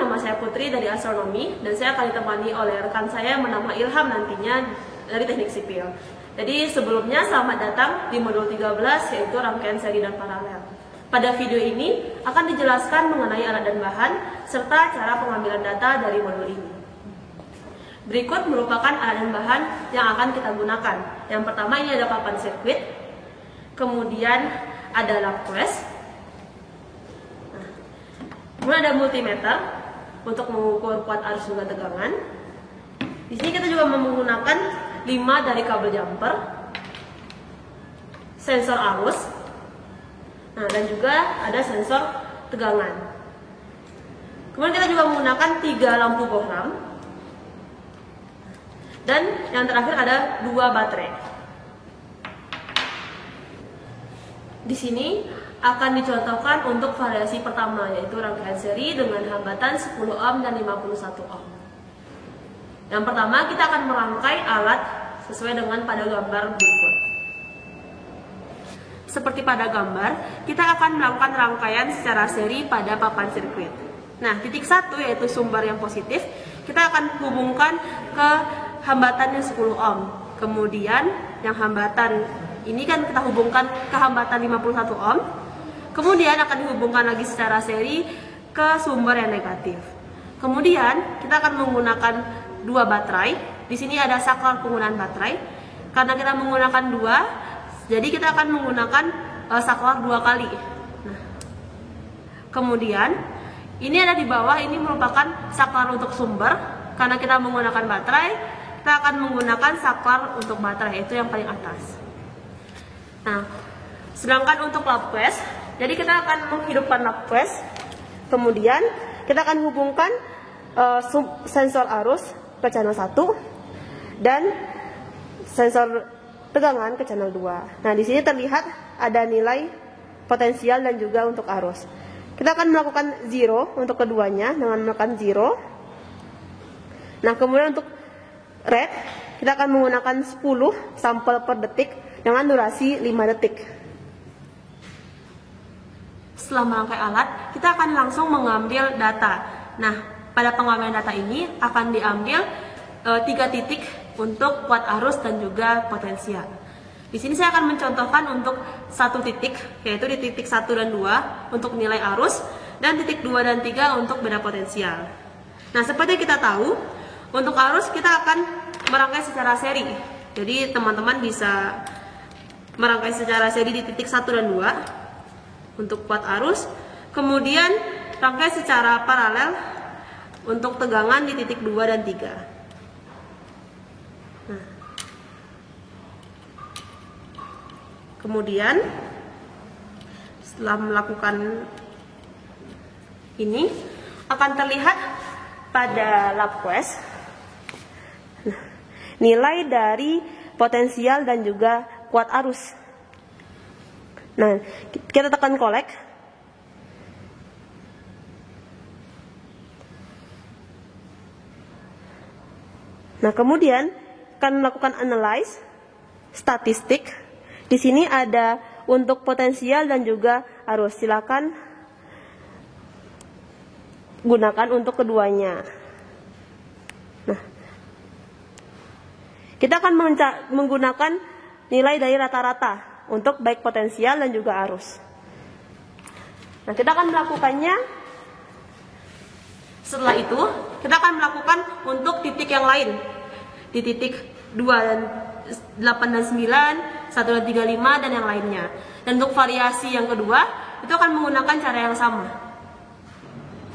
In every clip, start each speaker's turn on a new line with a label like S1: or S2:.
S1: nama saya Putri dari Astronomi dan saya akan ditemani oleh rekan saya yang bernama Ilham nantinya dari Teknik Sipil. Jadi sebelumnya selamat datang di modul 13 yaitu rangkaian seri dan paralel. Pada video ini akan dijelaskan mengenai alat dan bahan serta cara pengambilan data dari modul ini. Berikut merupakan alat dan bahan yang akan kita gunakan. Yang pertama ini ada papan sirkuit, kemudian ada lap quest, kemudian ada multimeter untuk mengukur kuat arus juga tegangan. Di sini kita juga menggunakan 5 dari kabel jumper, sensor arus, dan juga ada sensor tegangan. Kemudian kita juga menggunakan 3 lampu bohlam, dan yang terakhir ada 2 baterai. Di sini akan dicontohkan untuk variasi pertama yaitu rangkaian seri dengan hambatan 10 ohm dan 51 ohm. Yang pertama kita akan merangkai alat sesuai dengan pada gambar berikut. Seperti pada gambar, kita akan melakukan rangkaian secara seri pada papan sirkuit. Nah, titik 1 yaitu sumber yang positif, kita akan hubungkan ke hambatannya 10 ohm. Kemudian yang hambatan ini kan kita hubungkan ke hambatan 51 ohm. Kemudian akan dihubungkan lagi secara seri ke sumber yang negatif. Kemudian kita akan menggunakan 2 baterai. Di sini ada saklar penggunaan baterai. Karena kita menggunakan 2, jadi kita akan menggunakan saklar 2 kali. Nah, kemudian ini ada di bawah, ini merupakan saklar untuk sumber. Karena kita menggunakan baterai, kita akan menggunakan saklar untuk baterai, itu yang paling atas. Nah, sedangkan untuk lap quest, jadi kita akan menghidupkan lap quest. Kemudian kita akan hubungkan sensor arus ke channel 1 dan sensor tegangan ke channel 2. Nah, di sini terlihat ada nilai potensial dan juga untuk arus. Kita akan melakukan 0 untuk keduanya dengan menekan 0. Nah, kemudian untuk red kita akan menggunakan 10 sampel per detik dengan durasi 5 detik. Setelah merangkai alat, kita akan langsung mengambil data. Nah, pada pengambilan data ini akan diambil 3 titik untuk kuat arus dan juga potensial. Di sini saya akan mencontohkan untuk 1 titik, yaitu di titik 1 dan 2 untuk nilai arus, dan titik 2 dan 3 untuk beda potensial. Nah, seperti kita tahu, untuk arus kita akan merangkai secara seri. Jadi teman-teman bisa merangkai secara seri di titik 1 dan 2 untuk kuat arus, kemudian rangkai secara paralel untuk tegangan di titik 2 dan 3. Nah, kemudian setelah melakukan ini akan terlihat pada lap quest nilai dari potensial dan juga kuat arus. Nah, kita tekan collect. Nah, kemudian akan melakukan analyze statistik. Di sini ada untuk potensial dan juga arus. Silakan gunakan untuk keduanya. Nah, kita akan menggunakan nilai dari rata-rata untuk baik potensial dan juga arus. Nah, kita akan melakukannya. Setelah itu, kita akan melakukan untuk titik yang lain. Di titik 2 dan 8 dan 9, 1 dan 3, 5, dan yang lainnya. Dan untuk variasi yang kedua, itu akan menggunakan cara yang sama.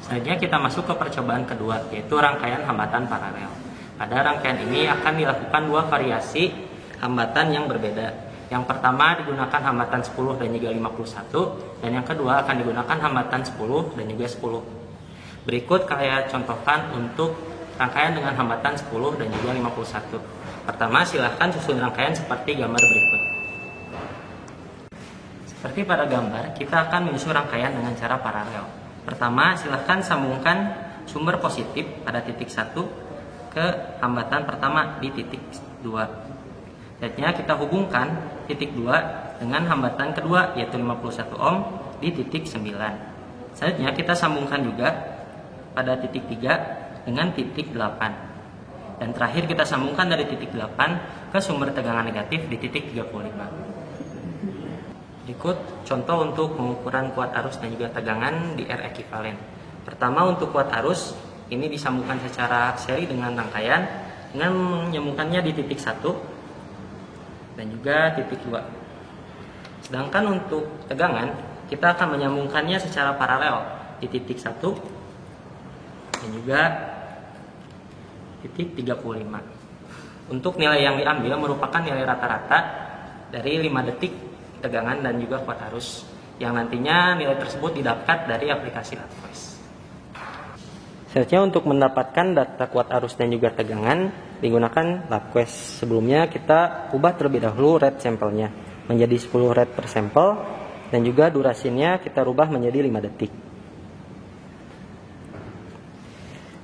S2: Selanjutnya kita masuk ke percobaan kedua, yaitu rangkaian hambatan paralel. Pada rangkaian ini akan dilakukan 2 variasi hambatan yang berbeda. Yang pertama digunakan hambatan 10 dan juga 51, dan yang kedua akan digunakan hambatan 10 dan juga 10. Berikut saya contohkan untuk rangkaian dengan hambatan 10 dan juga 51. Pertama, silahkan susun rangkaian seperti gambar berikut. Seperti pada gambar, kita akan menyusun rangkaian dengan cara paralel. Pertama, silahkan sambungkan sumber positif pada titik 1 ke hambatan pertama di titik 2. Selanjutnya kita hubungkan titik 2 dengan hambatan kedua yaitu 51 ohm di titik 9. Selanjutnya kita sambungkan juga pada titik 3 dengan titik 8. Dan terakhir kita sambungkan dari titik 8 ke sumber tegangan negatif di titik 35. Berikut contoh untuk pengukuran kuat arus dan juga tegangan di R ekivalen. Pertama, untuk kuat arus ini disambungkan secara seri dengan rangkaian dengan menyambungkannya di titik 1 dan juga titik 2. Sedangkan untuk tegangan kita akan menyambungkannya secara paralel di titik 1 dan juga titik 35. Untuk nilai yang diambil merupakan nilai rata-rata dari 5 detik tegangan dan juga kuat arus yang nantinya nilai tersebut didapat dari aplikasi LabQuest. Selanjutnya, untuk mendapatkan data kuat arus dan juga tegangan digunakan LabQuest. Sebelumnya kita ubah terlebih dahulu rate sampelnya menjadi 10 rate per sampel dan juga durasinya kita rubah menjadi 5 detik.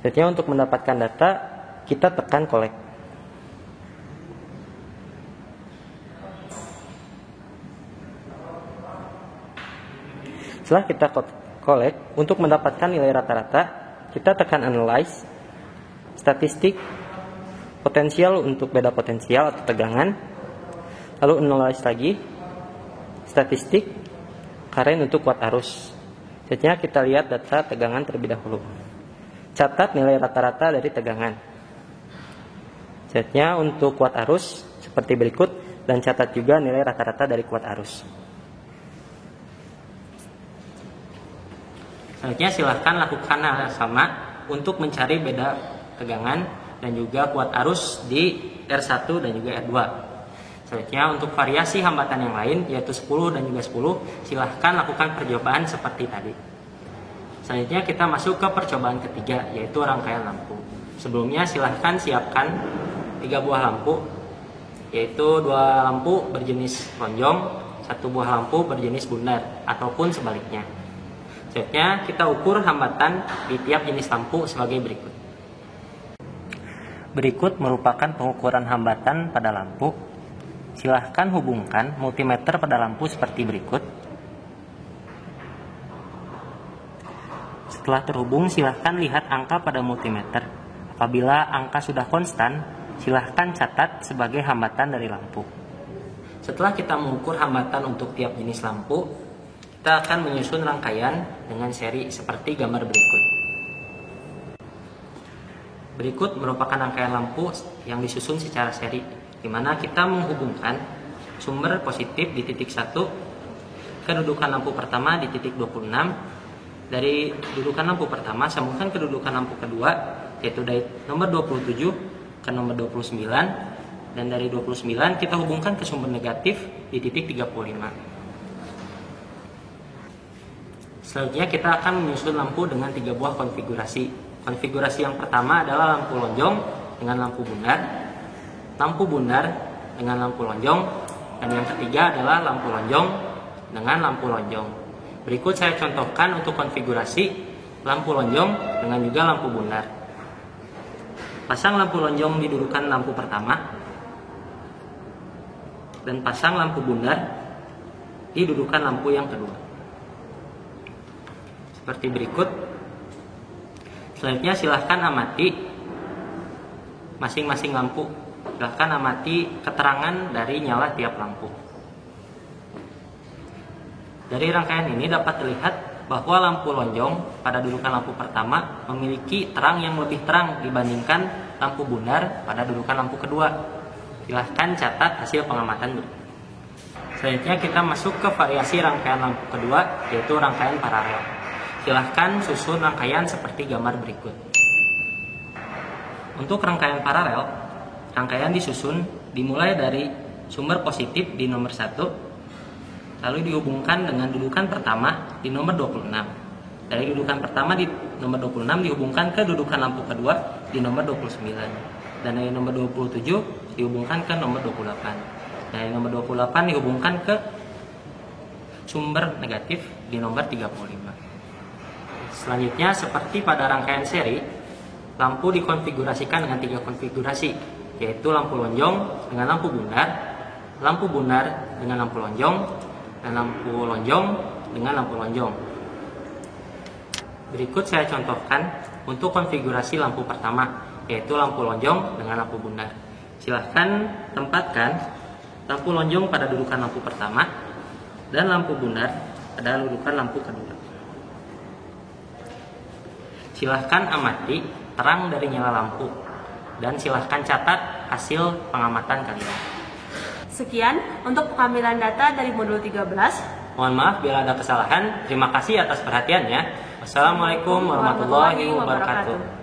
S2: Selanjutnya, untuk mendapatkan data kita tekan collect. Setelah kita collect, untuk mendapatkan nilai rata-rata kita tekan analyze, statistik, potensial untuk beda potensial atau tegangan, lalu analyze lagi, statistik, current untuk kuat arus. Selanjutnya kita lihat data tegangan terlebih dahulu. Catat nilai rata-rata dari tegangan. Selanjutnya untuk kuat arus seperti berikut dan catat juga nilai rata-rata dari kuat arus. Selanjutnya silahkan lakukan hal yang sama untuk mencari beda tegangan dan juga kuat arus di R1 dan juga R2. Selanjutnya untuk variasi hambatan yang lain yaitu 10 dan juga 10, silahkan lakukan percobaan seperti tadi. Selanjutnya kita masuk ke percobaan ketiga yaitu rangkaian lampu. Sebelumnya silahkan siapkan 3 buah lampu, yaitu 2 lampu berjenis lonjong, 1 buah lampu berjenis bundar ataupun sebaliknya. Selanjutnya kita ukur hambatan di tiap jenis lampu sebagai berikut. Berikut merupakan pengukuran hambatan pada lampu. Silahkan hubungkan multimeter pada lampu seperti berikut. Setelah terhubung, silahkan lihat angka pada multimeter. Apabila angka sudah konstan, silahkan catat sebagai hambatan dari lampu. Setelah kita mengukur hambatan untuk tiap jenis lampu, kita akan menyusun rangkaian dengan seri seperti gambar berikut. Berikut merupakan rangkaian lampu yang disusun secara seri, di mana kita menghubungkan sumber positif di titik 1, kedudukan lampu pertama di titik 26, dari dudukan lampu pertama sambungkan kedudukan lampu kedua yaitu dari nomor 27 ke nomor 29, dan dari 29 kita hubungkan ke sumber negatif di titik 35. Selanjutnya kita akan menyusun lampu dengan 3 buah konfigurasi. Konfigurasi yang pertama adalah lampu lonjong dengan lampu bundar, lampu bundar dengan lampu lonjong, dan yang ketiga adalah lampu lonjong dengan lampu lonjong. Berikut saya contohkan untuk konfigurasi lampu lonjong dengan juga lampu bundar. Pasang lampu lonjong di dudukan lampu pertama dan pasang lampu bundar di dudukan lampu yang kedua. Seperti berikut. Selanjutnya silahkan amati masing-masing lampu. Silahkan amati keterangan dari nyala tiap lampu. Dari rangkaian ini dapat terlihat bahwa lampu lonjong pada dudukan lampu pertama memiliki terang yang lebih terang dibandingkan lampu bundar pada dudukan lampu kedua. Silahkan catat hasil pengamatan berikut. Selanjutnya kita masuk ke variasi rangkaian lampu kedua yaitu rangkaian paralel. Silahkan susun rangkaian seperti gambar berikut. Untuk rangkaian paralel, rangkaian disusun dimulai dari sumber positif di nomor 1, lalu dihubungkan dengan dudukan pertama di nomor 26. Dari dudukan pertama di nomor 26 dihubungkan ke dudukan lampu kedua di nomor 29. Dan dari nomor 27 dihubungkan ke nomor 28. Dari nomor 28 dihubungkan ke sumber negatif di nomor 35. Selanjutnya seperti pada rangkaian seri, lampu dikonfigurasikan dengan 3 konfigurasi, yaitu lampu lonjong dengan lampu bundar dengan lampu lonjong, dan lampu lonjong dengan lampu lonjong. Berikut saya contohkan untuk konfigurasi lampu pertama, yaitu lampu lonjong dengan lampu bundar. Silahkan tempatkan lampu lonjong pada dudukan lampu pertama dan lampu bundar pada dudukan lampu kedua. Silahkan amati terang dari nyala lampu dan silahkan catat hasil pengamatan kalian.
S1: Sekian untuk pengambilan data dari modul 13.
S2: Mohon maaf bila ada kesalahan. Terima kasih atas perhatiannya. Wassalamualaikum warahmatullahi wabarakatuh.